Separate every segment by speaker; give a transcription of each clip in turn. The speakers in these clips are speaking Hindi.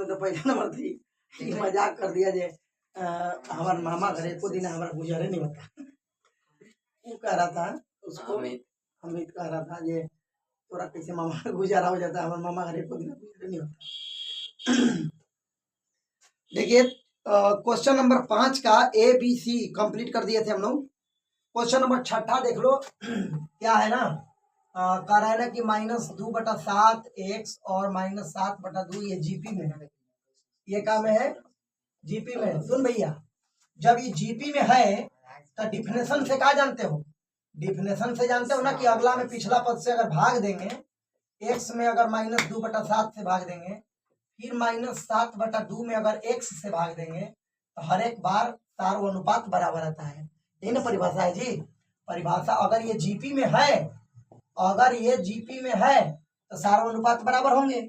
Speaker 1: में तो पहला नंबर थी, लेकिन मजाक कर दिया जे हमारे मामा घरे को दिन हमारा गुजारे नहीं होता। वो कह रहा था उसको, अमित कह रहा था ये तोरा कैसे मामा का गुजारा हो जाता है, हमारे मामा घरे को दिन गुजारे नहीं होता। देखिए क्वेश्चन नंबर 5 का ABC कंप्लीट कर दिए थे हम लोग। क्वेश्चन नंबर 6 देख लो। क्या है ना, कह रहा है ना कि -2/7 x और -7/2 ये जीपी में है। ये क्या में है? जीपी में है। सुन भैया, जब ये जीपी में है तो डिफिनेशन से क्या जानते हो? डिफिनेशन से जानते हो ना कि अगला में पिछला पद से अगर भाग देंगे, x में अगर -2/7 से भाग देंगे, फिर -7/2 में अगर x से भाग देंगे तो हर एक बार सार्व अनुपात बराबर आता है। यही ना परिभाषा है जी। परिभाषा अगर ये जीपी में है, अगर ये जीपी में है तो सार्व अनुपात बराबर होंगे।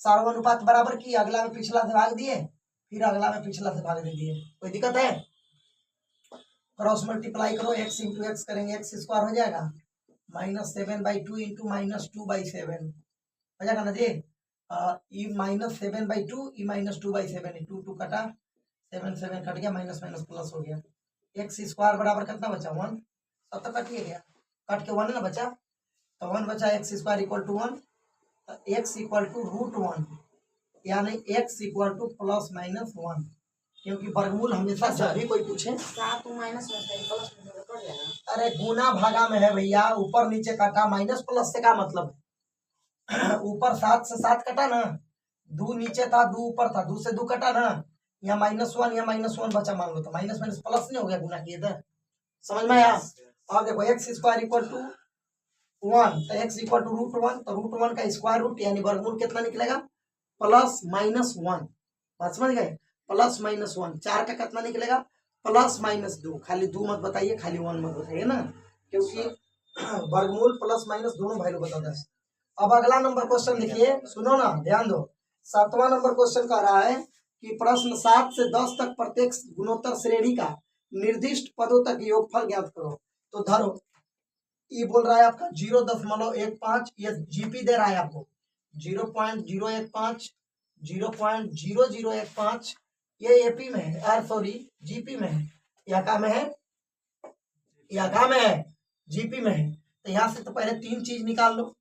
Speaker 1: सार्व अनुपात बराबर की अगला में पिछला से भाग दिए, फिर अगला में पिछला से भाग दे दिए। कोई दिक्कत है? क्रॉस मल्टीप्लाई करो, x इंटू एक्स करेंगे x स्क्वायर हो जाएगा, -7/2 इंटू -2/7 हो जाएगा ना जी। ई -7/2 ई -2/7 2 2 कटा, 7 7 कट गया, माइनस माइनस प्लस हो गया। एक्स स्क्वायर बराबर कितना बचा? 1। सब तो कट ही गया, कट के 1 ना बचा, तो 1 बचा। एक्स स्क्वायर इक्वल टू 1, तो एक्स इक्वल टू √1, यानी एक्स इक्वल टू ±1, क्योंकि वर्गमूल हमेशा जब भी कोई पूछे अरे गुना भागा में है भैया, ऊपर नीचे काटा, माइनस प्लस से क्या मतलब है? ऊपर 7 से 7 कटा ना, 2 नीचे था 2 ऊपर था, 2 से 2 कटा ना, यहाँ -1 या -1 बचा, मान लो तो माइनस माइनस प्लस नहीं हो गया गुना किए थे। समझ में आया? और देखो एक्स स्क्वायर इक्वल टू 1, तो एक्स इक्वल टू √1, तो √1 का स्क्वायर रूट यानी वर्गमूल कितना निकलेगा? +-1। बात समझ गए? +-1। 4 का कितना निकलेगा? +-2। खाली 2 मत बताइए, खाली 1 मत बताइए ना, क्योंकि वर्गमूल +- दोनों वैल्यू बताता है। अब अगला नंबर क्वेश्चन लिखिए, सुनो ना, ध्यान दो। 7वां नंबर क्वेश्चन कह रहा है कि प्रश्न 7 से 10 तक प्रत्येक गुणोत्तर श्रेणी का निर्दिष्ट पदों तक योगफल ज्ञात करो। तो धरो, ये बोल रहा है आपका 0.15, ये जीपी दे रहा है आपको 0.015, 0.0015, ये एपी में है, सॉरी जीपी में है। यह क्या में है? यह क्या में है? जीपी में है। तो यहाँ से तो पहले 3 चीज निकाल लो।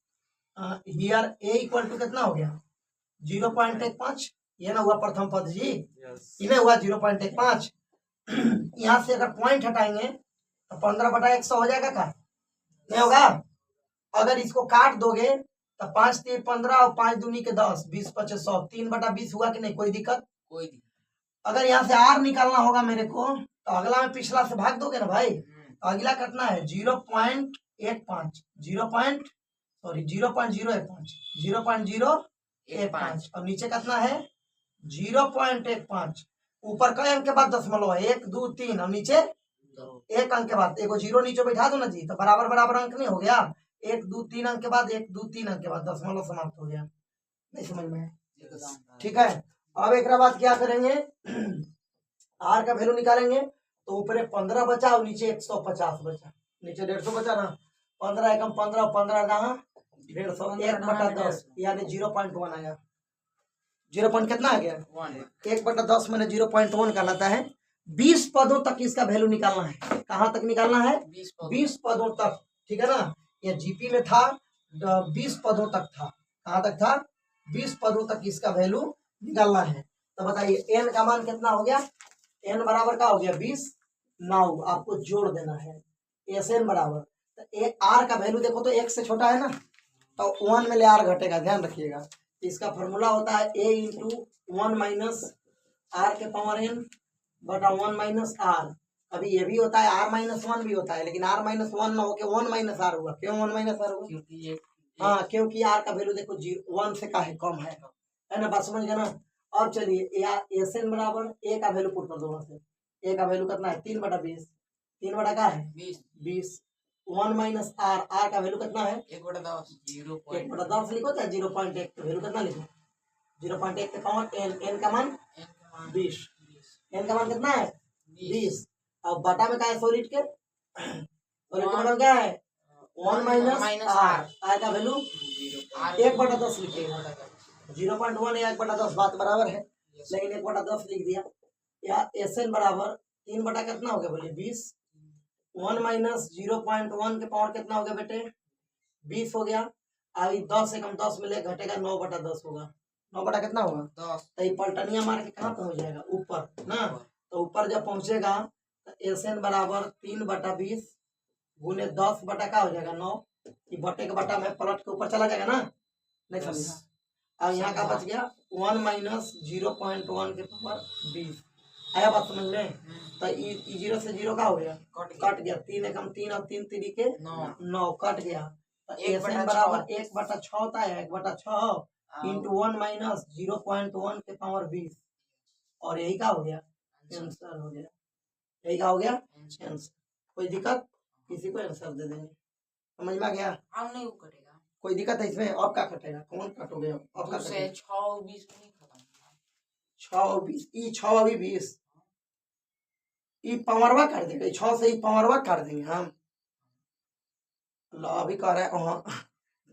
Speaker 1: हियर ए इक्वल टू कितना हो गया? 0.15, ये ना हुआ प्रथम पद जी, इन्हें हुआ 0.15। यहाँ से अगर पॉइंट हटाएंगे तो 15/100 हो जाएगा का? नहीं होगा। अगर इसको काट दोगे तो 5 3 15 और 5 दूनी के 10, 20 25 100, 3/20 हुआ कि नहीं? कोई दिक्कत? कोई दिक्कत। अगर यहाँ से आर निकालना होगा मेरे को, तो अगला में पिछला से भाग दोगे ना भाई, तो अगला कितना है? 0.15, 0.015 और नीचे कितना है? 0.15। ऊपर कई अंक के बाद दशमलव है? 1 2 3, और नीचे 1 अंक के बाद एगो 0 नीचे बैठा दो ना जी, तो बराबर बराबर अंक नहीं हो गया? 1 2 3 अंक के बाद 1 2 3 अंक के बाद दशमलव समाप्त हो गया। नहीं समझ में? ठीक है। अब एक बाद क्या करेंगे? आर का वैल्यू निकालेंगे, तो ऊपर 15 बचा और नीचे 150 बचा, नीचे 150 बचा ना। 15 एकम 15, 15 कहाँ? 150, 1/10 यानी 0.1 आया। 0 कितना आ गया? 1/10 मैंने 0.1 कहलाता है। 20 पदों तक इसका वैल्यू निकालना है। कहाँ तक निकालना है? 20 पदों तक। ठीक है ना, ये जीपी में था 20 पदों तक था। कहाँ तक था? 20 पदों तक इसका वैल्यू निकालना है। तो बताइए एन का मान कितना हो गया? एन बराबर का हो गया 20। नाउ आपको जोड़ देना है एस एन बराबर, तो आर का वैल्यू देखो तो 1 से छोटा है ना, तो 1 में ले आर घटेगा, ध्यान रखिएगा। इसका फॉर्मूला होता है a इंटू 1 माइनस आर के पावर n बटा 1 माइनस आर। अभी ये भी होता है r-1 भी होता है, लेकिन r-1 ना होके 1 माइनस आर हुआ। क्यों 1 माइनस आर हुआ? क्योंकि ये हाँ, क्योंकि आर का वैल्यू देखो 1 से का है, कम है ना। बात समझ गए ना? अब चलिए एस एन बराबर ए का वैल्यू पुट कर दो वहां से। ए का वैल्यू कितना है? 3/20। 3 का है 20। 1 माइनस आर, आर का वैल्यू कितना है? 1/10। 1/10 लिखो, चाहे 0.1 का वैल्यू कितना लिखो? 0.1 के पावर एन, एन का मान 20। एन का मान कितना है? 20। अब बटा में क्या है? सॉलिड के, सॉलिड का मतलब क्या है? 1 माइनस आर, आर का वैल्यू 1/10 लिखिएगा। 0.1 या 1/10 बात बराबर है। लेकिन 1/10 लिख दिया। या SN बराबर 3 बटा कितना हो गया बोलिए 20। 1 माइनस 0.1 के पावर कितना हो गया बेटे 20 हो गया। अभी 10 एकम 10 मिले घटेगा 9/10 होगा। 9 बटा कितना होगा 10। तो ये पलटनिया मार के कहाँ पहुंच जाएगा ऊपर ना। तो ऊपर जब पहुंचेगा तो SN बराबर 3/20 गुने 10 बटा का हो जाएगा 9। ये बटे का बटा में पलट के ऊपर चला जाएगा ना। नहीं समझा। अब यहाँ का बच गया 1 माइनस 0.1 के पावर 20। आया बात समझ में। तो 0 से 0 का हो गया कट गया 3 एकम 3 और 3 3 के 9 कट गया। तो SN बराबर 1/6 होता है 1/6 इंटू 1 माइनस 0.1 के पावर 20 और यही का हो गया आंसर हो गया। यही का हो गया आंसर। कोई दिक्कत किसी को आंसर दे देंगे समझ में आ गया।
Speaker 2: हम नहीं कटेगा
Speaker 1: कोई दिक्कत है इसमें। अब क्या कटेगा कौन कटोगे अब क्या
Speaker 2: से 6 20 नहीं खत्म
Speaker 1: 6 और 20 ई 6 अभी 20 ई पावरवा कर देंगे 6 से ई पावरवा कर देंगे हम। लो अभी कह रहे हैं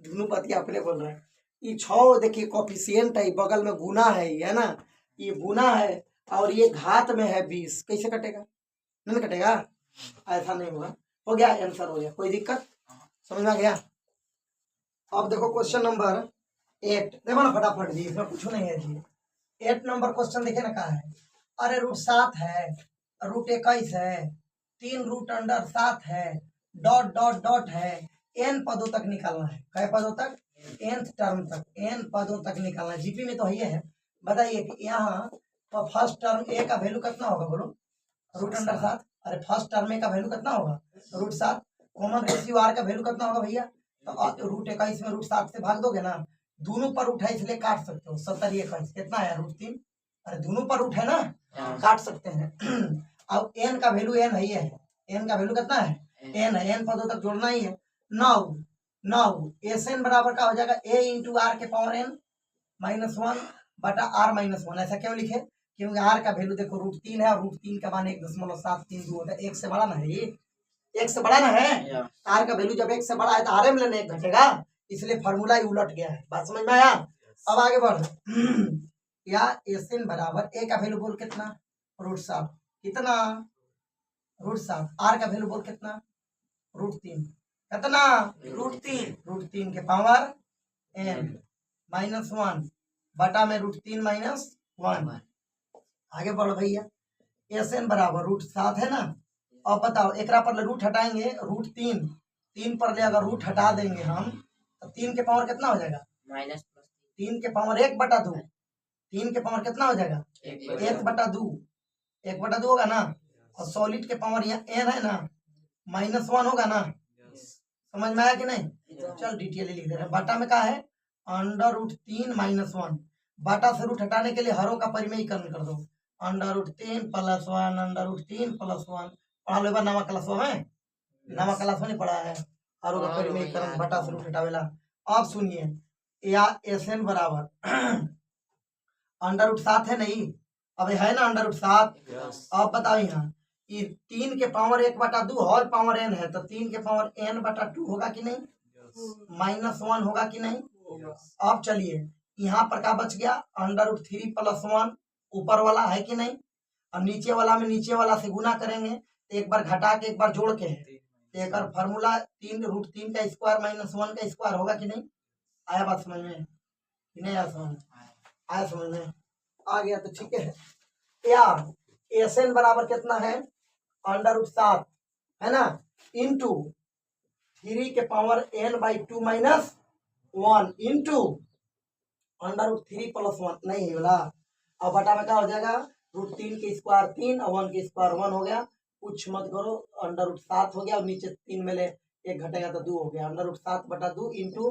Speaker 1: दोनों पति अपने बोल रहे हैं। ये 6 देखिए कोफिशिएंट है बगल में गुना है ये है ना। ये गुना है और ये घात में है 20 कैसे कटेगा नहीं कटेगा ऐसा नहीं होगा। हो गया आंसर हो गया। कोई दिक्कत समझ में आ गया। अब देखो क्वेश्चन नंबर 8 देखो ना फटाफट जी इसमें कुछ नहीं है जी। 8 नंबर क्वेश्चन देखे ना कहा है। अरे √7 है √21 है 3 √7 है डॉट डॉट डॉट है n पदों तक निकालना है। कै पदों तक nth टर्म तक n पदों तक निकालना है। जीपी में तो ये है। बताइए कि यहाँ तो फर्स्ट टर्म a का वैल्यू कितना होगा बोलो √7। अरे फर्स्ट टर्म a का वैल्यू कितना होगा √7। कॉमन रेशियो r का वैल्यू कितना होगा भैया। तो √21 में √7 से भाग दोगे ना। दोनों पर उठा इसलिए काट सकते हो 70 21 कितना है √3। अरे दोनों पर उठे ना काट सकते हैं। अब n का वैल्यू n है n का वैल्यू कितना है n है n पदों तक जोड़ना ही है। नाउ SN बराबर का हो जाएगा a इंटू आर के पावर n -1 बटा r -1। ऐसा क्यों लिखे क्योंकि r का वैल्यू देखो √3 है और √3 का मान 1.732 होता है। 1 से बड़ा ना है ये 1 से बड़ा ना है। r का वैल्यू जब 1 से बड़ा है तो r में लेने 1 घटेगा इसलिए फार्मूला ही उलट गया है। बात समझ में आया। अब आगे बढ़ या SN बराबर a का वैल्यू बोल कितना √7 कितना √7 r का वैल्यू बोल कितना √3 कितना √3 के पावर n -1 बटा में √3 -1। आगे बढ़ो भैया SN बराबर √7 है ना। अब बताओ एक पर रूट हटाएंगे √3 3 पर ले अगर रूट हटा देंगे हम तो 3 के पावर कितना हो जाएगा -3 के पावर 1/2 3 के पावर कितना हो जाएगा 1/2 1/2 होगा ना। और सॉलिड के पावर यहाँ n है ना -1 होगा ना। समझ में आया कि नहीं। चल डिटेल लिख दे रहे हैं। बटा में क्या है √3 -1 बटा से रूट हटाने के लिए हरों का परिमेयीकरण कर दो √3 + 1 √3 + 1 पढ़ा लो नवा क्लास में नवा क्लास में नहीं पढ़ा है हरों का परिमेयीकरण बटा से रूट हटावेला। अब सुनिए या SN बराबर √7 है नहीं अब है ना √7। अब बताओ यहाँ 3 के पावर 1/2 होल पावर n है तो 3 के पावर n/2 होगा कि नहीं -1 होगा कि नहीं। अब चलिए यहाँ पर क्या बच गया √3 + 1 ऊपर वाला है कि नहीं। अब नीचे वाला में नीचे वाला से गुना करेंगे तो एक बार घटा के एक बार जोड़ के है तो एक फार्मूला 3 √3 का स्क्वायर -1 का स्क्वायर होगा कि नहीं। आया बात समझ में कि नहीं आया समझ आया समझ में आ गया तो ठीक है। यार SN बराबर कितना है √7 है ना इंटू 3 के पावर n/2 -1 इंटू √3 + 1 नहीं होला। अब बटा में क्या हो जाएगा √3 के स्क्वायर 3 और 1 के स्क्वायर 1 हो गया। कुछ मत करो √7 हो गया और नीचे 3 में ले 1 घटेगा तो 2 हो गया √7/2 इंटू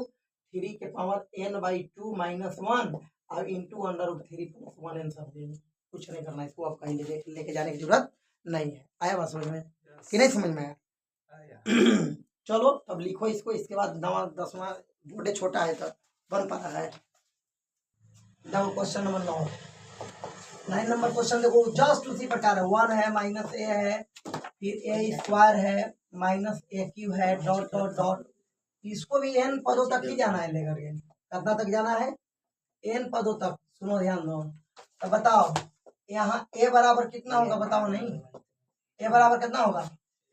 Speaker 1: 3 के पावर n/2 -1 और इंटू √3 + 1 आंसर देंगे। कुछ नहीं करना इसको आप कहीं लेके जाने की जरूरत नहीं है। आया बात समझ में कि नहीं समझ में आया। चलो तब लिखो इसको इसके बाद 9वां 10वां बोर्डे छोटा है तो बन पा रहा है। क्वेश्चन नंबर 9 नंबर क्वेश्चन देखो जस्ट उसी प्रकार है 1 है -a है फिर a² है -aq है डॉट डॉट डॉट। इसको भी n पदों तक ही जाना है लेकर के कितना तक जाना है n पदों तक। सुनो ध्यान दो तो बताओ यहाँ ए बराबर कितना होगा, बताओ नहीं, ए बराबर कितना होगा,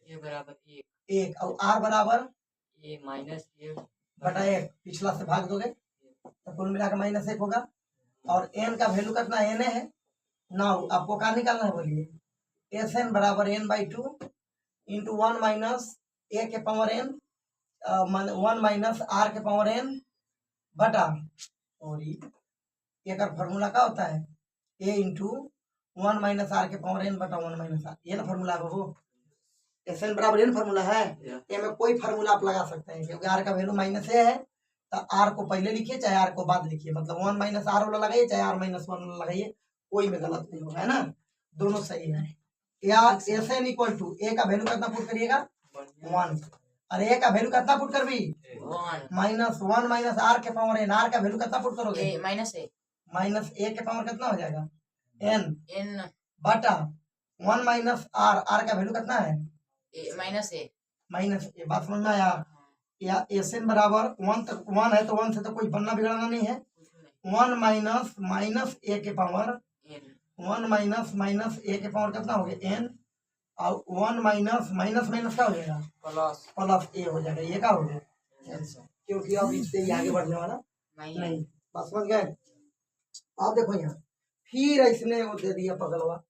Speaker 2: ए बराबर एक,
Speaker 1: एक, और आर बराबर
Speaker 2: ए माइनस ए
Speaker 1: बटा एक, पिछला से भाग दोगे तो कुल मिलाकर माइनस एक होगा। और एन का वैल्यू कितना एन है, नाउ आपको क्या निकालना है बोलिए, एस एन बराबर n by two into one minus a के power n, one minus r के पावर एन बटा, और ये का फॉर्मूला क्या होता है, a into one minus r के पावर एन बटा वन माइनस आर, ये ना फॉर्मूला है बाबू, एस एन बराबर एन फॉर्मूला है। ये में कोई फॉर्मूला आप लगा सकते हैं, क्योंकि आर का वैल्यू माइनस ए है तो आर को पहले लिखिए चाहे आर को बाद लिखिए, मतलब वन माइनस आर वाला लगाइए चाहे आर माइनस वन वाला लगाइए, कोई में गलत नहीं होगा, है ना, दोनों सही है। या एस एन इक्वल टू ए का वैल्यू कितना पुट करिएगा, वन, और ए का वैल्यू कितना पुट कर भी, माइनस वन माइनस आर के पावर एन, आर का वैल्यू कितना पुट करोगे,
Speaker 2: माइनस ए,
Speaker 1: माइनस ए के पावर कितना हो जाएगा एन
Speaker 2: एन
Speaker 1: बटा वन माइनस आर, आर का वैल्यू कितना है
Speaker 2: माइनस ए,
Speaker 1: माइनस ए, बात समझ में आया। या एस एन बराबर वन तक, वन है तो वन से तो कोई बनना बिगड़ना नहीं है, वन माइनस माइनस ए के power, one minus minus a के पावर कितना हो गया एन, और वन माइनस माइनस माइनस क्या हो जाएगा
Speaker 2: प्लस
Speaker 1: प्लस ए हो जाएगा, ये क्या हो गया आंसर, क्योंकि अब इससे ये आगे बढ़ने वाला नहीं, बात समझ गए। आप देखो यहाँ फिर इसने वो दे दिया पगलवा,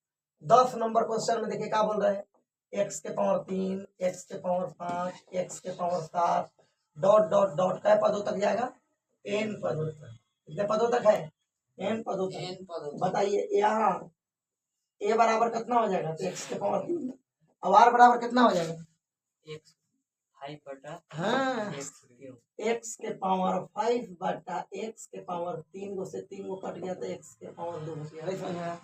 Speaker 1: 10 नंबर क्वेश्चन में देखिए क्या बोल रहे हैं, एक्स के पावर 3, एक्स के पावर 5, एक्स के पावर 7 डॉट डॉट डॉट कै पदों तक जाएगा, एन पदों तक, कितने पदों तक है, एन पदों तक। बताइए यहाँ ए बराबर कितना हो जाएगा, तो एक्स के पावर 3, अब आर बराबर कितना हो जाएगा,
Speaker 2: एक्स 5 बटा
Speaker 1: हाँ
Speaker 2: एक्स
Speaker 1: एक्स के पावर 5 बटा एक्स के पावर 3 को से 3 को कट गया तो एक्स के पावर 2 बच गया, समझ में आया?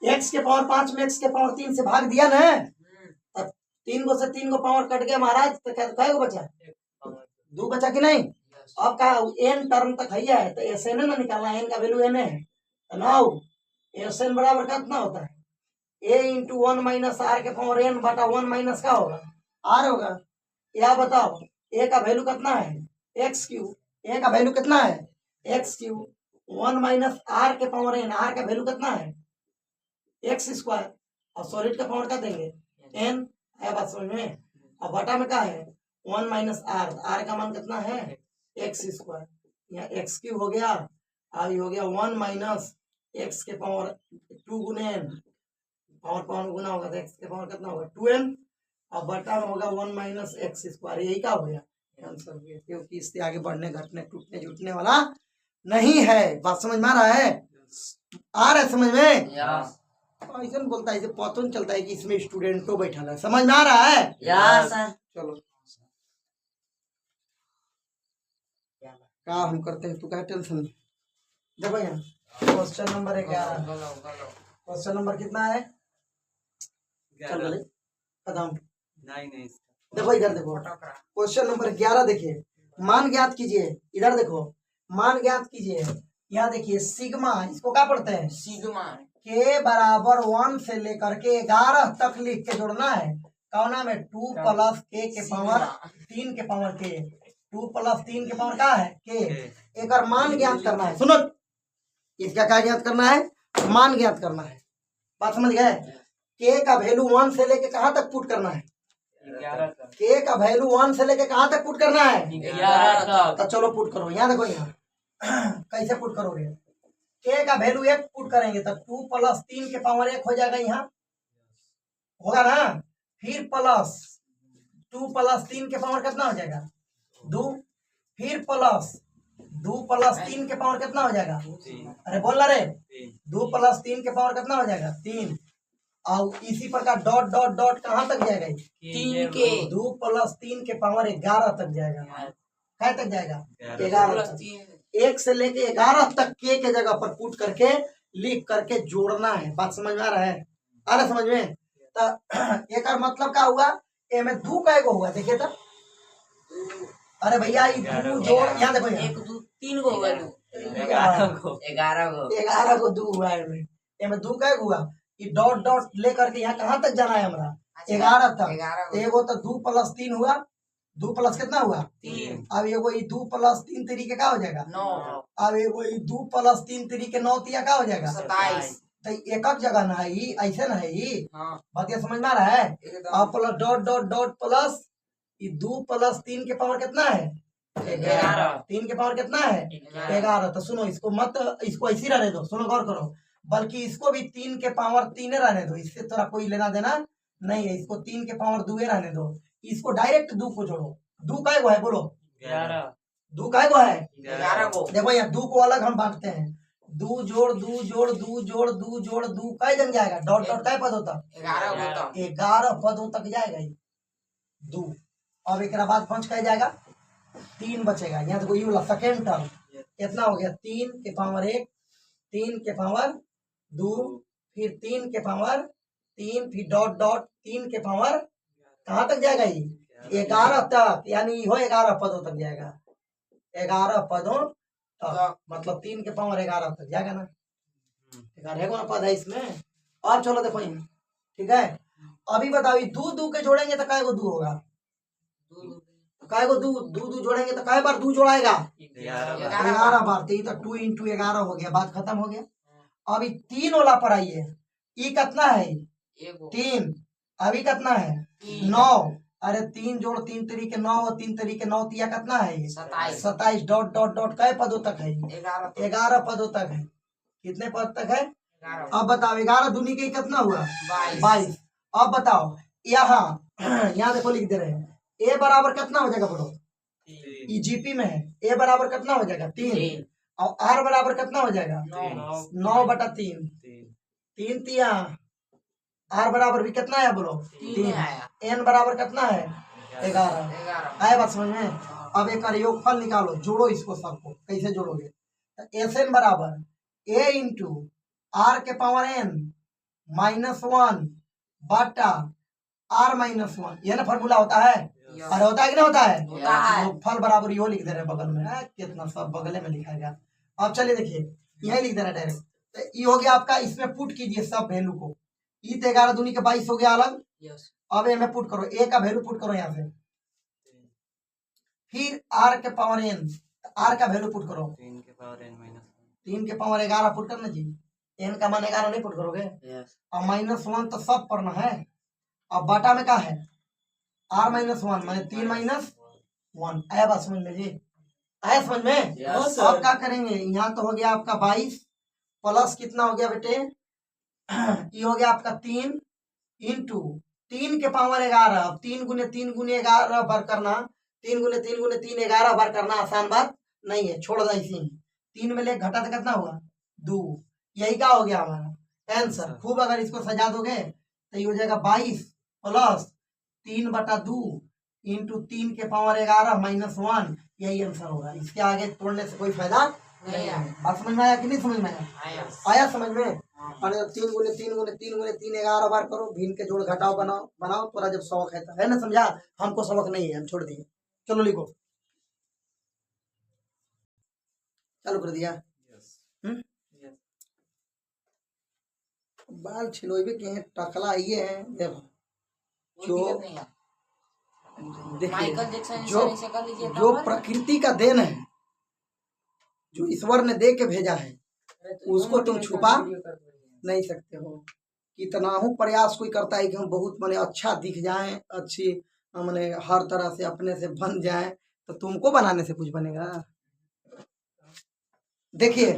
Speaker 1: एक्स के पावर 5 में एक्स के पावर 3 से भाग दिया ना, तब 3 को से 3 को पावर कट गया महाराज, तो क्या कै को बचा, 2 बचा कि नहीं। अब कहा एन टर्म तक है तो एस एन ना निकालना, एन का वैल्यू एन है, तो नाउ एस एन बराबर कितना होता है, a into one minus r के पावर एन बटा वन माइनस का होगा आर होगा। या बताओ ए का वैल्यू कितना है एक्स क्यू, ए का वैल्यू कितना है x q, one minus r के पावर एन, आर का वैल्यू कितना है एक्स स्क्वायर, और सॉलिड का पावर क्या देंगे एन, है बात समझ में। और बटा में क्या है वन माइनस आर, आर का मान कितना है एक्स स्क्वायर, यहाँ एक्स क्यू हो गया, और हो गया वन माइनस एक्स के पावर 2 गुने एन, पावर पावर गुना होगा तो एक्स के पावर कितना होगा 2n, और बटा में होगा 1 माइनस एक्स स्क्वायर, यही क्या हो गया आंसर हो गया, क्योंकि इससे आगे बढ़ने घटने टूटने जुटने वाला नहीं है। बात समझ में आ रहा है, आ रहा है समझ में, ऐसा बोलता है ऐसे पता नहीं चलता है कि इसमें स्टूडेंटों बैठा है, समझ में आ रहा है चलो क्या हम करते हैं, तू क्या टेंशन, देखो यहाँ क्वेश्चन नंबर 11, क्वेश्चन नंबर कितना है, चलो कदम देखो इधर देखो, क्वेश्चन नंबर 11 देखिए, मान ज्ञात कीजिए, इधर देखो मान ज्ञात कीजिए, यहाँ देखिए सिग्मा, इसको क्या पढ़ते हैं
Speaker 2: सिग्मा,
Speaker 1: के बराबर 1 से लेकर के 11 तक लिख के जोड़ना है, कौना में 2 प्लस के पावर 3 के पावर के, 2 प्लस 3 के पावर क्या है के, एक और मान ज्ञात करना है, सुनो इसका क्या ज्ञात करना है, मान ज्ञात करना है, बात समझ गए। के का वैल्यू 1 से लेके कहाँ तक पुट करना है, के का वैल्यू 1 से लेके कहाँ तक पुट करना है
Speaker 2: 11 तक,
Speaker 1: तो चलो पुट करो, यहाँ देखो यहाँ कैसे पुट करोगे, के का वैल्यू 1 पुट करेंगे तो 2 प्लस 3 के पावर 1 हो जाएगा, यहाँ होगा ना, फिर प्लस 2 प्लस 3 के पावर कितना हो जाएगा 2, फिर प्लस 2 प्लस 3 के पावर कितना हो जाएगा, अरे बोल रे 2 प्लस 3 के पावर कितना हो जाएगा 3, और इसी प्रकार डॉट डॉट डॉट कहाँ तक जाएगा
Speaker 2: 3 के,
Speaker 1: 2 प्लस 3 के पावर 11 तक जाएगा, क्या तक जाएगा 11 तक, 1 से लेके 11 तक के जगह पर पुट करके लिख करके जोड़ना है, बात समझ में आ रहा है, आ रहा समझ में। तो एक और मतलब क्या हुआ, ए में 2 का एगो हुआ, देखिए तो अरे भैया ये 2 जोड़, यहाँ देखो
Speaker 2: 1 2 3 को होगा,
Speaker 1: 11 को 2 हुआ है, में 2 का एगो हुआ, ये डॉट डॉट लेकर के यहाँ कहाँ तक जाना है हमारा 11 तक, एगो तो 2 प्लस 3 हुआ 2 प्लस कितना हुआ
Speaker 2: 3
Speaker 1: अब ये वही 2 प्लस 3 तरीके का हो जाएगा
Speaker 2: 9
Speaker 1: अब ये वही 2 प्लस 3 तरीके 9 तिया का हो जाएगा
Speaker 2: 27
Speaker 1: तो एक जगह ना है ही ऐसे ना है ही
Speaker 2: हाँ
Speaker 1: बात ये समझ में आ रहा है
Speaker 2: एकदम
Speaker 1: अब plus dot dot dot plus ये 2 प्लस 3 के पावर कितना है
Speaker 2: 11
Speaker 1: 3 के पावर कितना है 11 तो सुनो इसको मत इसको ऐसे ही रहने दो सुनो गौर करो बल्कि इसको भी 3 के पावर 3 रहने दो इससे थोड़ा कोई लेना देना नहीं है इसको 3 के पावर 2 रहने दो इसको डायरेक्ट 2 को जोड़ो 2 का है बोलो
Speaker 2: 11
Speaker 1: 2 का है
Speaker 2: 11 को
Speaker 1: देखो यहाँ 2 को अलग हम बांटते हैं 2 जोड़ 2 जोड़ 2 जोड़ 2 जोड़ 2 का जन जाएगा डॉट डॉट का पद होता
Speaker 2: 11 को तो
Speaker 1: 11 पदों तक जाएगा ये 2 अब एक बाद 5 का जाएगा 3 बचेगा यहाँ देखो ये वाला सेकेंड टर्म कितना हो गया 3 के पावर 1 3 के पावर 2 फिर 3 के पावर 3 फिर डॉट डॉट 3 के पावर कहाँ तक जाएगा ये 11 तक यानी हो 11 पदों तक जाएगा 11 पदों तक मतलब 3 के पावर 11 तक जाएगा ना 11 को पद है इसमें अब चलो देखो ये ठीक है अभी बताओ ये 2 2 के जोड़ेंगे तो काय को 2 होगा काय को 2 2 2 जोड़ेंगे तो काय बार 2 जोड़ाएगा 11 बार तो ये तो 2 इंटू 11 हो गया बात खत्म हो गया अभी 3 वाला पर आइए ये कितना है 3 अभी कितना है 9 अरे 3 जोड़ 3 तरीके 9 और 3 तरीके 9 तिया कितना है 27 डॉट डॉट डॉट कै पदों तक है 11 पदों तक है कितने पद तक है अब बताओ 11 दूनी के कितना हुआ 22 अब बताओ यहाँ यहाँ देखो लिख दे रहे हैं ए बराबर कितना हो जाएगा बोलो जीपी में है ए बराबर कितना हो जाएगा 3 और आर बराबर कितना हो जाएगा 9/3 3 तिया आर बराबर भी कितना है बोलो 3 एन बराबर कितना है 11 आए बात समझ में अब एक योगफल निकालो जोड़ो इसको सबको कैसे जोड़ोगे एस एन बराबर ए इंटू आर के पावर एन -1 बटा आर -1 यह ना फॉर्मूला होता है अरे होता है कि नहीं होता है योगफल बराबर यो लिख दे रहे बगल में कितना सब बगले में लिखा गया अब चलिए देखिए यही लिख दे रहा डायरेक्ट तो ये हो गया आपका इसमें पुट कीजिए सब वैल्यू को ई तो 11 दूनी के 22 हो गया अलग अब ए में पुट करो ए का वैल्यू पुट करो यहाँ से फिर आर के पावर एन आर का वैल्यू पुट करो 3 के पावर 11 पुट करना जी एन का मान 11 नहीं पुट करोगे और -1 तो सब पर ना है अब बटा में क्या है आर -1 माने 3 -1 आया बात समझ में जी आया समझ में अब क्या करेंगे यहाँ तो हो गया आपका 22 प्लस कितना हो गया बेटे ये हो गया आपका 3 इंटू 3 के पावर 11 अब 3 गुने 3 गुने 11 बार करना 3 गुने 3 गुने 3 11 बार करना आसान बात नहीं है छोड़ दो ऐसे ही 3 में ले घटा तो कितना हुआ 2 यही क्या हो गया हमारा आंसर खूब अगर इसको सजा दोगे तो ये हो जाएगा 22 प्लस 3/2 इंटू 3 के पावर 11 -1 यही आंसर होगा इसके आगे तोड़ने से कोई फायदा नहीं है बात समझ में आया कि नहीं समझ में आया समझ में और 3 गुने 3 गुने 3 गुने 3 11 बार करो भिन्न के जोड़ घटाओ बनाओ थोड़ा जब सबक है ना समझा हमको सबक नहीं है हम छोड़ दिए चलो लिखो चालू कर दिया बाल छिलोइबे के हैं टकला ये है देखो जो जो प्रकृति का देन है जो ईश्वर ने दे के भेजा है उसको तुम छुपा नहीं सकते हो कितना हूँ प्रयास कोई करता है कि हम बहुत माने अच्छा दिख जाएं अच्छी माने हर तरह से अपने से बन जाएं तो तुमको बनाने से कुछ बनेगा देखिए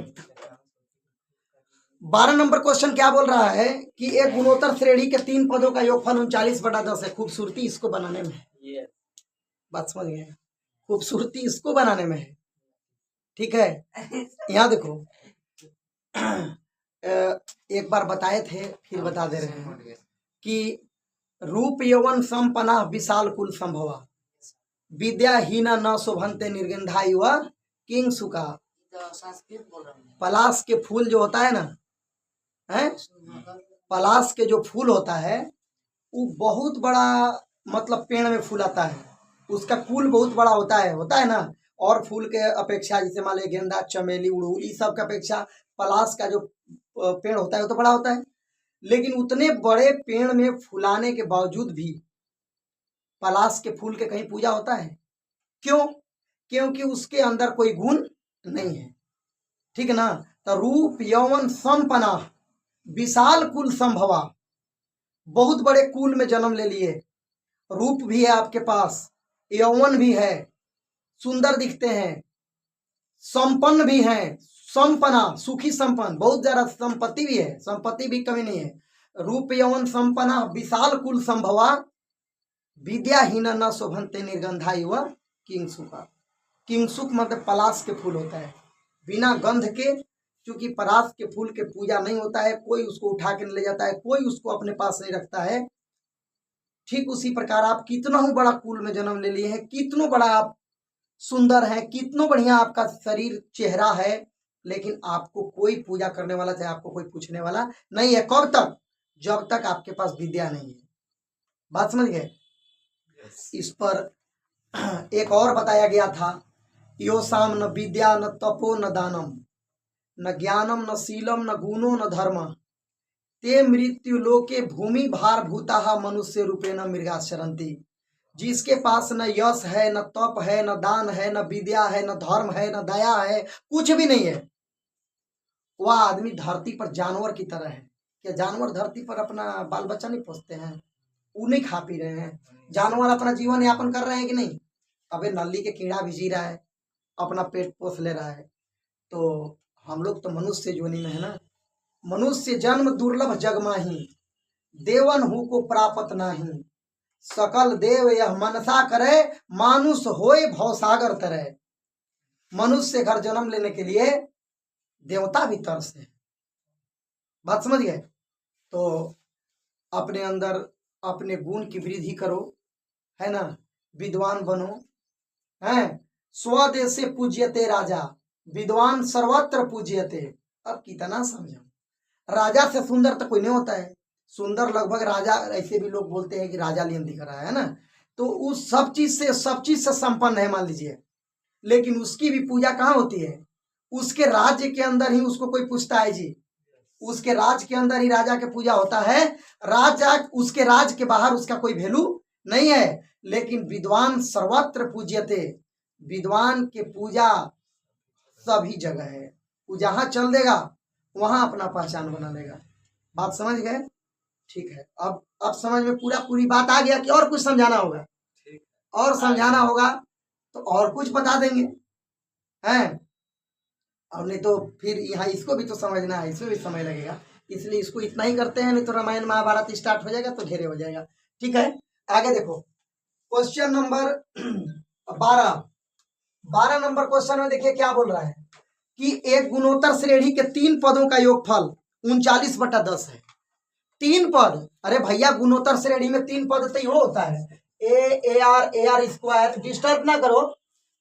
Speaker 1: 12 नंबर क्वेश्चन क्या बोल रहा है कि एक गुणोत्तर श्रेणी के 3 पदों का योगफल 39/10 है खूबसूरती इसको बनाने में है बात समझ गए खूबसूरती इसको बनाने में है ठीक है यहाँ देखो एक बार बताए थे फिर बता दे रहे हैं कि रूप यौवन संपन्ना विशाल कुल संभवा विद्याहीना न शोभनते निर्गंधा युवा किंग सुका पलाश के फूल जो होता है ना है पलाश के जो फूल होता है वो बहुत बड़ा मतलब पेड़ में फूल आता है उसका कुल बहुत बड़ा होता है ना और फूल के अपेक्षा जैसे मान लीजिए गेंदा चमेली उड़हुल इस सब के अपेक्षा पलाश का जो पेड़ होता है वो तो बड़ा होता है लेकिन उतने बड़े पेड़ में फुलाने के बावजूद भी पलाश के फूल के कहीं पूजा होता है क्यों? क्योंकि उसके अंदर कोई गुण नहीं है, ठीक है ना। तो रूप यौवन संपन्ना विशाल कुल संभवा, बहुत बड़े कुल में जन्म ले लिए, रूप भी है आपके पास, यौवन भी है, सुंदर दिखते हैं, संपन्न भी हैं, संपन्ना सुखी संपन्न, बहुत ज्यादा संपत्ति भी है, संपत्ति भी कमी नहीं है। रूप यौवन संपन्ना विशाल कुल संभवा, विद्याहीन न शोभन्ते निर्गंधा युवा किंगसुका। किंगसुक मतलब पलाश के फूल होता है, बिना गंध के, क्योंकि पलाश के फूल के पूजा नहीं होता है, कोई उसको उठा के नहीं ले जाता है, कोई उसको अपने पास नहीं रखता है। ठीक उसी प्रकार आप कितना ही बड़ा कुल में जन्म ले लिए हैं, कितनों बड़ा आप सुंदर है, कितना बढ़िया आपका शरीर चेहरा है, लेकिन आपको कोई पूजा करने वाला, चाहे आपको कोई पूछने वाला नहीं है। कब तक? जब तक आपके पास विद्या नहीं है। बात समझ गए? इस पर एक और बताया गया था, यो साम न विद्या न तपो न दानम न ज्ञानम न शीलम न गुणो न धर्म, ते मृत्यु लोके भूमि भार भूता मनुष्य रूपे न मृगाचरंती। जिसके पास न यश है, न तप है, न दान है, न विद्या है, न धर्म है, न दया है, कुछ भी नहीं है, वह आदमी धरती पर जानवर की तरह है। क्या जानवर धरती पर अपना बाल बच्चा नहीं पोसते हैं? वो नहीं खा पी रहे हैं? जानवर अपना जीवन यापन कर रहे हैं कि नहीं? अबे नली के कीड़ा भी जी रहा है, अपना पेट पोस ले रहा है। तो हम लोग तो मनुष्य योनि में है ना। मनुष्य जन्म दुर्लभ जग माही, देवन हु को प्राप्त नाही, सकल देव यह मनसा करे, मानुष होए भवसागर तरह। मनुष्य घर जन्म लेने के लिए देवता भी तरस है। बात समझ गए? तो अपने अंदर अपने गुण की वृद्धि करो, है ना, विद्वान बनो, है। स्वदेशे पूज्यते राजा, विद्वान सर्वत्र पूज्यते। अब कितना समझो, राजा से सुंदर तो कोई नहीं होता है, सुंदर लगभग राजा, ऐसे भी लोग बोलते हैं कि राजा लियन दिख रहा है ना, तो उस सब चीज से संपन्न है मान लीजिए, लेकिन उसकी भी पूजा कहाँ होती है? उसके राज्य के अंदर ही उसको कोई पूछता है जी, उसके राज के अंदर ही राजा के पूजा होता है। राजा उसके राज के बाहर उसका कोई वैल्यू नहीं है। लेकिन विद्वान सर्वत्र पूज्यते, विद्वान के पूजा सभी जगह है, वो जहां चल देगा वहां अपना पहचान बना लेगा। बात समझ गए? ठीक है, अब समझ में पूरी बात आ गया कि और कुछ समझाना होगा? और समझाना होगा तो और कुछ बता देंगे, हैं? और नहीं तो फिर यहाँ इसको भी तो समझना है, इसमें भी समय लगेगा, इसलिए इसको इतना ही करते हैं, नहीं तो रामायण महाभारत स्टार्ट हो जाएगा तो घेरे हो जाएगा। ठीक है, आगे देखो क्वेश्चन नंबर 12 नंबर क्वेश्चन में देखिए क्या बोल रहा है कि एक गुणोत्तर श्रेणी के 3 पदों का योगफल 39/10 है। 3 पद, अरे भैया गुणोत्तर श्रेणी में 3 पद तो यो होता है, ए आर स्क्वायर, डिस्टर्ब ना करो,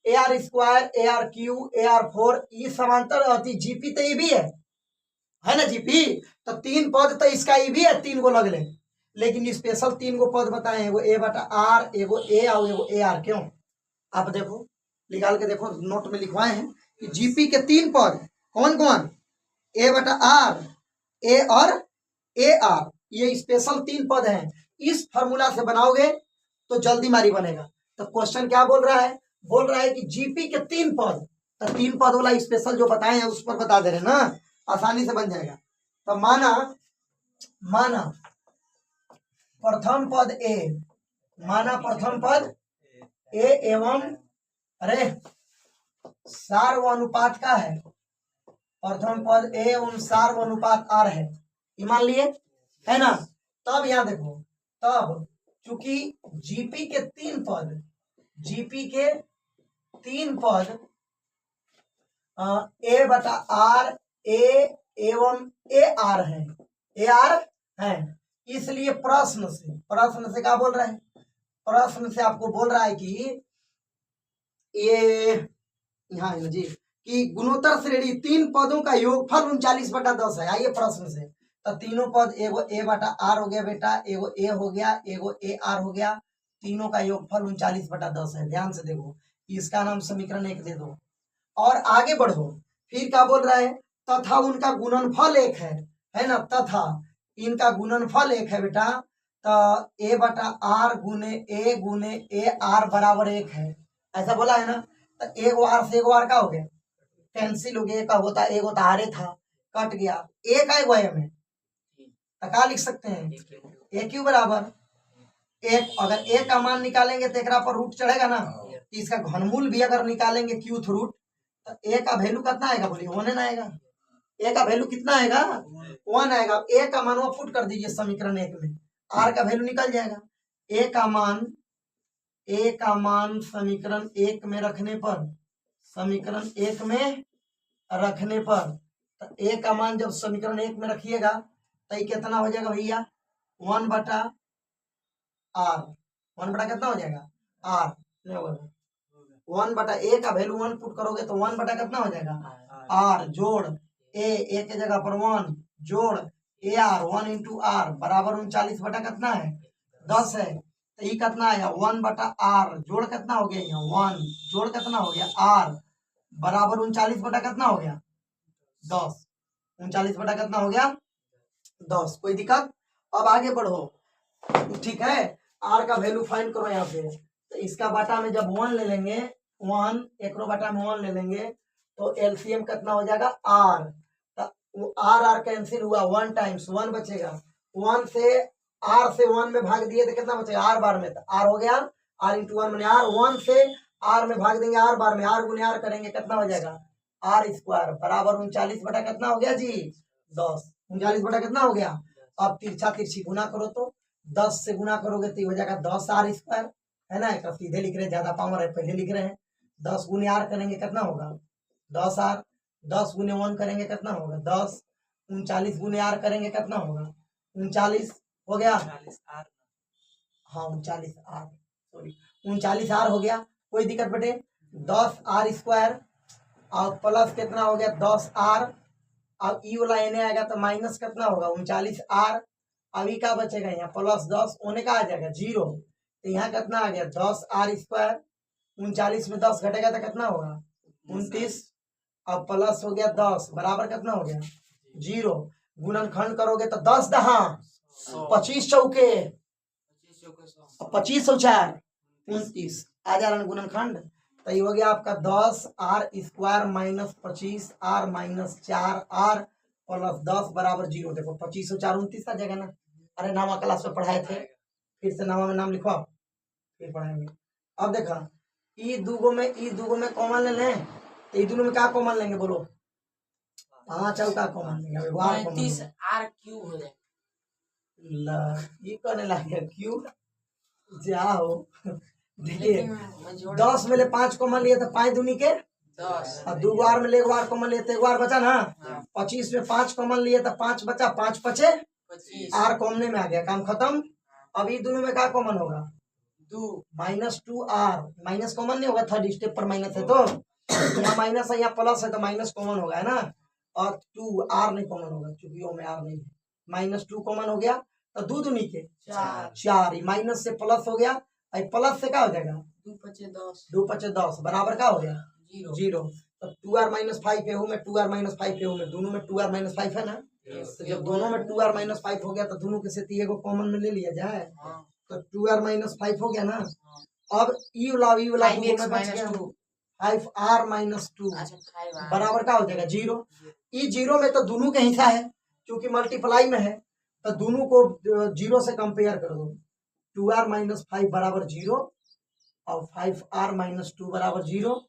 Speaker 1: A R square, A R Q, A R 4, ये समांतर होती, जीपी तो ये भी है ना जीपी, तो 3 पद तो इसका ये भी है, 3 को लग ले, लेकिन स्पेशल 3 को पद बताए, एगो ए बटा आर, एगो ए और एगो ए आर। क्यों? आप देखो, निकाल के देखो, नोट में लिखवाए हैं कि जीपी के 3 पद कौन कौन? ए बटा आर, ए और ए आर, ये स्पेशल 3 पद हैं। इस फॉर्मूला से बनाओगे तो जल्दी मारी बनेगा। तो क्वेश्चन क्या बोल रहा है? बोल रहा है कि जीपी के 3 पद, तो 3 पद वाला स्पेशल जो बताए हैं उस पर बता दे रहे ना, आसानी से बन जाएगा। तो माना प्रथम पद ए, माना प्रथम पद ए एवं, अरे सार्व अनुपात का है, प्रथम पद ए एवं सार्व अनुपात आर है, ये मान लिए, है ना। तब यहाँ देखो, तब चूंकि जीपी के 3 पद, जीपी के 3 पद ए बटा आर, ए एवं ए आर है, ए आर है, इसलिए प्रश्न से क्या बोल रहा है? प्रश्न से आपको बोल रहा है कि ये यहाँ है ना जी, कि गुणोत्तर श्रेणी 3 पदों का योगफल 39/10 है। आइए प्रश्न से, तो तीनों पद, एगो ए बटा आर हो गया बेटा, एगो ए हो गया, एगो ए आर हो गया, तीनों का योगफल 39/10 है। ध्यान से देखो, इसका नाम समीकरण 1 दे दो और आगे बढ़ो। फिर क्या बोल रहा है? तथा उनका गुणनफल 1 है ना, तथा इनका गुणनफल 1 है बेटा, तो ए बटा आर गुने ए आर बराबर 1 है। ऐसा बोला है ना। तो एक आर से एक आर का हो गया, कैंसिल हो गया, एक का होता एक होता आरे था, कट गया, एक आए गोया में, तो क्या लिख सकते हैं, ए क्यू बराबर एक। अगर ए का मान निकालेंगे तो एक पर रूट चढ़ेगा ना, तो इसका घनमूल भी अगर निकालेंगे क्यूथ रूट, तो ए का वैल्यू कितना आएगा, बोलिए 1 आएगा। ए का वैल्यू कितना आएगा, 1 आएगा। ए का मान वो पुट कर दीजिए समीकरण 1 में, आर का वैल्यू निकल जाएगा। ए का मान समीकरण 1 में रखने पर, समीकरण 1 में रखने पर, तो ए का मान जब समीकरण 1 में रखिएगा तो ये कितना हो जाएगा भैया, 1 बटा आर। 1 बटा कितना हो जाएगा, आर। 1 बटा ए का वैल्यू 1 पुट करोगे तो 1 बटा कितना हो जाएगा, आर जोड़ ए के जगह पर 1 जोड़ ए आर, 1 इंटू आर बराबर 39 बटा कितना है, 10 है। तो ये कितना आया, 1 बटा आर जोड़ कितना हो गया, यहाँ 1 जोड़ कितना हो गया आर बराबर 39 बटा कितना हो गया, 10। 39 बटा कितना हो गया, 10। कोई दिक्कत, अब आगे बढ़ो, ठीक है। आर का वैल्यू फाइंड करो यहाँ पे, तो इसका बाटा में जब 1 ले लेंगे, 1 एक बाटा में 1 ले लेंगे तो एलसीएम कितना हो जाएगा आर। तो आर कैंसिल हुआ, 1 टाइम्स 1 बचेगा, 1 से आर से 1 में भाग दिए तो कितना बचेगा, आर बार में, तो आर हो गया आर इंटू 1 मैंने आर, 1 से आर में भाग देंगे आर बार में, आर गुने आर करेंगे कितना हो जाएगा, आर स्क्वायर बराबर 39 बटा कितना हो गया जी, 10। 39 बटा कितना हो गया। अब तिरछा तिरछी गुना करो तो 10 से गुना करोगे तो हो जाएगा 10 आर स्क्वायर, है ना। एक सीधे लिख रहे हैं, ज्यादा पावर है, पहले लिख रहे हैं। 10 गुने आर करेंगे कितना होगा, 10 आर। 10 गुने 1 करेंगे कितना होगा, 10। 39 गुने आर करेंगे कितना होगा, 39 हो गया, हाँ 39 आर, सॉरी 39 आर हो गया। कोई दिक्कत बेटे, 10 आर स्क्वायर और प्लस कितना हो गया 10 आर, अब ई वाला एने आएगा तो माइनस कितना होगा 39 आर। अभी क्या बचेगा, यहाँ प्लस 10 होने का आ जाएगा 0, तो यहाँ कितना आ गया 10 आर स्क्वायर। 39 में 10 घटेगा तो कितना होगा 29, अब प्लस हो गया 10 बराबर कितना हो गया 0। गुणनखंड करोगे तो 10 दहा 25 चौके 25 सौ 4 29 आ जा रहा गुणनखंड। तो ये हो गया आपका 10 r square minus 25 r minus 4 r plus 10 बराबर 0। देखो 25 सौ 4 29 आ जाएगा ना। अरे नामा क्लास में पढ़ाए थे, फिर से नामा में नाम लिखो, फिर पढ़ाएंगे। अब देखा ई दूगो में कॉमन ले लें, तो ई दोनों में क्या कॉमन लेंगे बोलो, 5 का कॉमन लेंगे,
Speaker 2: 35 आर क्यूब हो जाए,
Speaker 1: ये करने लगे क्यों जाओ। देखिए 10 में ले 5 कॉमन लिए तो 5 दूनी के
Speaker 2: 10
Speaker 1: और 2 बार में ले 1 बार कॉमन लिए तो 1 बार बचा ना। 25 में 5 कॉमन लिए तो 5 बचा, 5 पचे
Speaker 2: 25
Speaker 1: आर कॉमने में आ गया, काम खत्म। अब ये दोनों में क्या कॉमन होगा,
Speaker 2: 2
Speaker 1: -2 आर, माइनस कॉमन नहीं होगा, थर्ड स्टेप पर माइनस है तो यहाँ माइनस है यहाँ प्लस है तो माइनस कॉमन होगा, है ना। और 2 आर नहीं कॉमन होगा क्योंकि वो में आर नहीं है, -2 कॉमन हो गया तो 2 दूनी के 4, माइनस से प्लस हो गया, प्लस से क्या हो जाएगा
Speaker 2: 2 पचे 10
Speaker 1: 2 पचे 10 बराबर क्या हो गया
Speaker 2: 0
Speaker 1: 0। तो 2r माइनस 5 है में 2r माइनस 5 है दोनों में 2r माइनस 5 है ना। तो जब दोनों में 2r माइनस 5 हो गया तो दोनों के से को कॉमन में ले लिया जाए, तो 2r माइनस 5 हो गया ना। अब ई वाला
Speaker 2: 5x माइनस 2
Speaker 1: 5r माइनस 2
Speaker 2: अच्छा 5
Speaker 1: बराबर क्या हो जाएगा 0। ई 0 में तो दोनों का हिस्सा है क्योंकि मल्टीप्लाई में है, तो दोनों को 0 से कंपेयर कर दो। 2r माइनस 5 बराबर 0 और 5r माइनस 2 बराबर 0,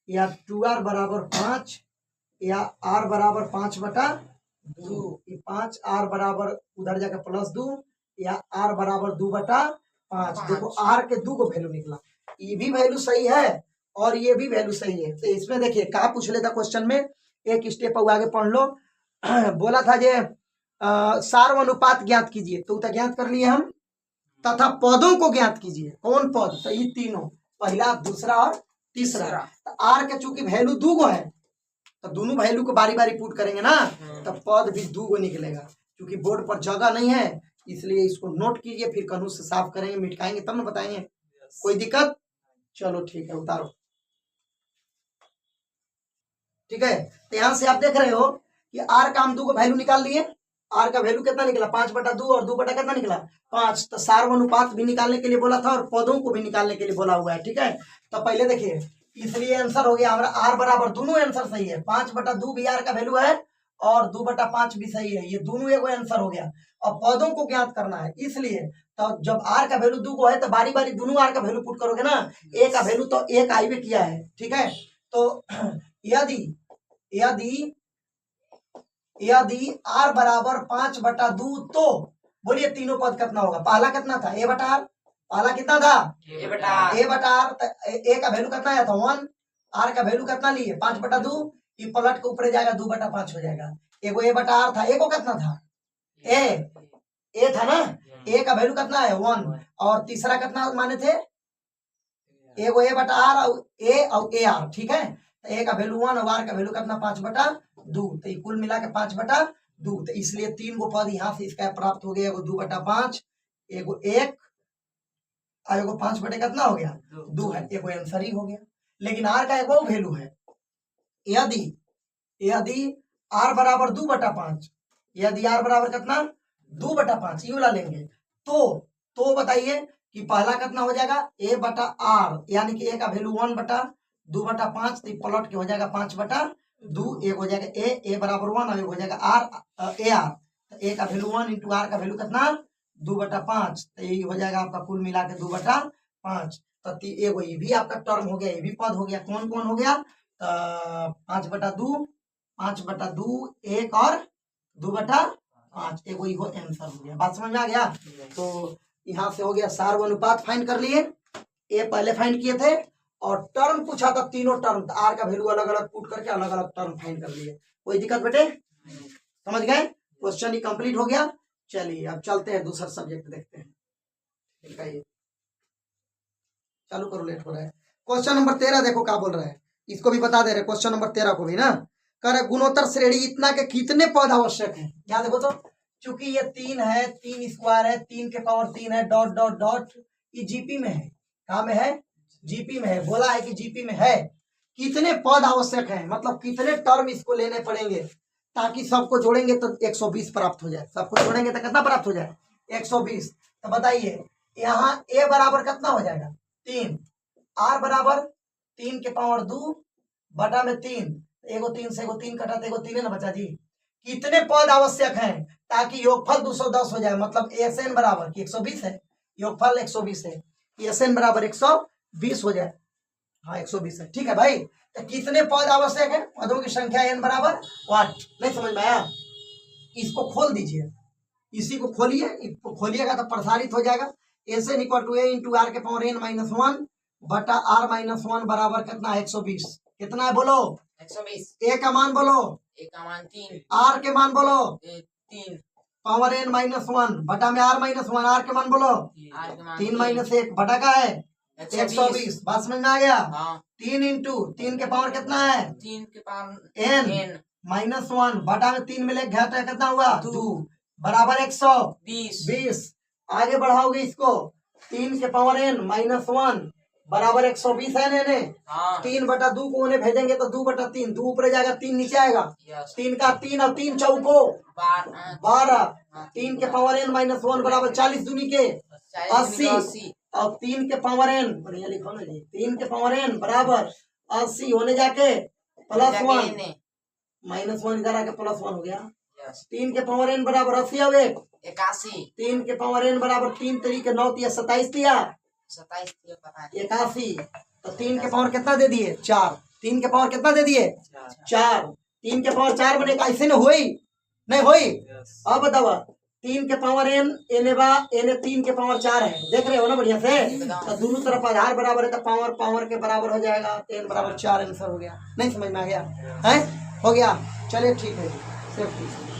Speaker 1: या 2r बराबर 5 या r बराबर 5 बटा 2, 5r बराबर उधर जाकर प्लस 2 या r बराबर 2 बटा 5। देखो r के 2 को वैल्यू निकला, ये भी वैल्यू सही है और ये भी वैल्यू सही है। तो इसमें देखिए कहा पूछ लेता क्वेश्चन में, एक स्टेप आगे पढ़ लो। बोला था जे सार्व अनुपात ज्ञात कीजिए, तो ज्ञात कर लिए हम, तथा पदों को ज्ञात कीजिए। कौन पद, तो ये तीनों, पहला दूसरा और तीसरा। तो आर के चूंकि वैल्यू 2 गो है तो दोनों वैल्यू को बारी बारी पुट करेंगे ना, तो पद भी 2 गो निकलेगा। क्योंकि बोर्ड पर जगह नहीं है इसलिए इसको नोट कीजिए, फिर कन्हू से साफ करेंगे, मिटाएंगे तब ना बताएंगे। कोई दिक्कत, चलो ठीक है उतारो। ठीक है, तो यहां से आप देख रहे हो कि आर का हम 2 को वैल्यू निकाल लिए, आर का वैल्यू कितना निकला 5/2 और 2 कितना निकला 5। तो सार्वनुपात भी निकालने के लिए बोला था और पदों को भी निकालने के लिए बोला हुआ है। ठीक है, तो पहले देखिए, इसलिए आंसर हो गया हमारा आर बराबर, दोनों आंसर सही है, 5/2 भी आर का वैल्यू है और 2/5 भी सही है, ये दोनों एक आंसर हो गया। और पदों को ज्ञात करना है, इसलिए तो जब आर का वैल्यू 2 को है तो बारी बारी दोनों आर का वैल्यू पुट करोगे ना, ए का वैल्यू तो एक आई में किया है। ठीक है, तो यदि यदि यदि आर बराबर 5/2 तो बोलिए तीनों पद कितना होगा। पहला कितना था a/r, पहला कितना था a/r, ए का वैल्यू कितना आया था 1, आर का वैल्यू कितना लिए 5/2, ये पलट के ऊपर जाएगा 2/5 हो जाएगा। एगो a/r था, एको कितना था ए था ना, ए का वैल्यू कितना है 1 और तीसरा कितना माने थे एगो a/r और ए और ar। ठीक है, तो ए का वैल्यू 1 और आर का वैल्यू कितना 5/2, तो ये कुल मिला के 5/2, तो इसलिए 3 गो पद यहाँ से इसका प्राप्त हो गया, एगो 2/5, एगो 1 और एगो 5 बटे कितना हो गया 2 है, एगो आंसर ही हो गया। लेकिन आर का एगो वैल्यू है, यदि यदि आर बराबर 2/5, यदि आर बराबर कितना 2/5 ये वाला लेंगे तो बताइए कि पहला कितना हो जाएगा a/r, यानी कि ए का वैल्यू 1/2/5, तो पलट के हो जाएगा 5/2, एक हो जाएगा ए बराबर 1 और एक हो जाएगा आर ar, तो ए का वैल्यू 1 इंटू आर का वैल्यू कितना 2/5, तो ये हो जाएगा आपका कुल मिला के 2/5। तो एगो ये भी आपका टर्म हो गया, ये भी पद हो गया। कौन कौन हो गया, 5/2, 1 और 2/5, एगो इहो आंसर हो गया। बात समझ में आ गया। तो यहाँ से हो गया सार्वनुपात फाइंड कर लिए, ए पहले फाइंड किए थे और टर्म पूछा था, तीनों टर्म, तो आर का वैल्यू अलग अलग पुट करके अलग अलग टर्म फाइंड कर लिए। कोई दिक्कत बेटे, समझ गए, क्वेश्चन ही कंप्लीट हो गया। चलिए अब चलते हैं दूसरा सब्जेक्ट देखते हैं। ठीक है, चालू करो, लेट हो रहा है। क्वेश्चन नंबर 13 देखो क्या बोल रहा है, इसको भी बता दे रहे क्वेश्चन नंबर 13 को भी ना। कह रहे गुणोत्तर श्रेणी इतना के कितने पद आवश्यक है। यहाँ देखो तो, चूंकि ये 3 है, 3 स्क्वायर है, 3 के पावर 3 है, डॉट डॉट डॉट, ये जीपी में है। कहाँ में है, जीपी में है, बोला है कि जीपी में है। कितने पद आवश्यक है, मतलब कितने टर्म इसको लेने पड़ेंगे, ताकि सबको जोड़ेंगे तो 120 प्राप्त हो जाए। सबको जोड़ेंगे तो कितना प्राप्त हो जाए 120। तो बताइए यहाँ ए बराबर कितना हो जाएगा 3, आर बराबर 3 के पावर 2 बटा में 3, एगो 3 से एगो 3 कटा तो एगो 3 है ना बच्चा जी। कितने पद आवश्यक हैं ताकि योगफल 210 हो जाए, मतलब एसएन बराबर 120 है, योगफल 120 है, एसएन बराबर 120 हो जाए। हाँ 120 है, ठीक है भाई। तो कितने पद आवश्यक है, पदों की संख्या एन बराबर 8। नहीं समझ में आया, इसको खोल दीजिए, इसी को खोलिए, इसको खोलिएगा तो प्रसारित हो जाएगा। S n equal to a into r के पावर n माइनस 1 बटा आर माइनस 1 बराबर कितना है 120। कितना है बोलो
Speaker 2: 120,
Speaker 1: ए का मान बोलो,
Speaker 2: ए का मान 3,
Speaker 1: आर के मान बोलो
Speaker 2: 3,
Speaker 1: पावर n माइनस 1 बटा में आर माइनस 1, आर के मान बोलो
Speaker 2: आर के मान
Speaker 1: 3 माइनस 1 बटा का है 120। बात समझ में आ गया।
Speaker 2: हाँ
Speaker 1: 3 इंटू 3 के पावर कितना है
Speaker 2: 3 के पावर
Speaker 1: n माइनस 1 बटा में 3 मिले घटा कितना हुआ 2 बराबर 120। आगे बढ़ाओगे इसको, 3 के पावर n माइनस 1 बराबर 120 है ने, 3 बटा 2 को उन्हें भेजेंगे तो 2 बटा 3, 2 ऊपर जाएगा 3 नीचे आएगा, 3 का 3 और 3 चौको 12, 3 के पावर n माइनस 1 बराबर 40 दूनी के 80 और 3 के पावर n बढ़िया लिखो ना जी, 3 के पावर n बराबर 80 होने जाके प्लस 1 माइनस 1 इधर आके प्लस 1 हो गया। 3 के पावर n बराबर 80 और 1
Speaker 2: 81,
Speaker 1: 3 के पावर n बराबर 3 तरीके 9 या 27 दिया
Speaker 2: 27 पता है
Speaker 1: 81। तो 3 के पावर कितना दे दिए 4, 3 के पावर कितना दे दिए 4, 3 के पावर 4 बने ऐसे न होई नहीं होई। अब बताओ 3 के पावर n एने 3 के पावर 4 है, देख रहे हो ना बढ़िया से। तो दोनों तरफ आधार बराबर है तो पावर के बराबर हो जाएगा, n बराबर 4 आंसर हो गया। नहीं समझ में आ गया है, हो गया। चलिए ठीक है, सेफ्टी।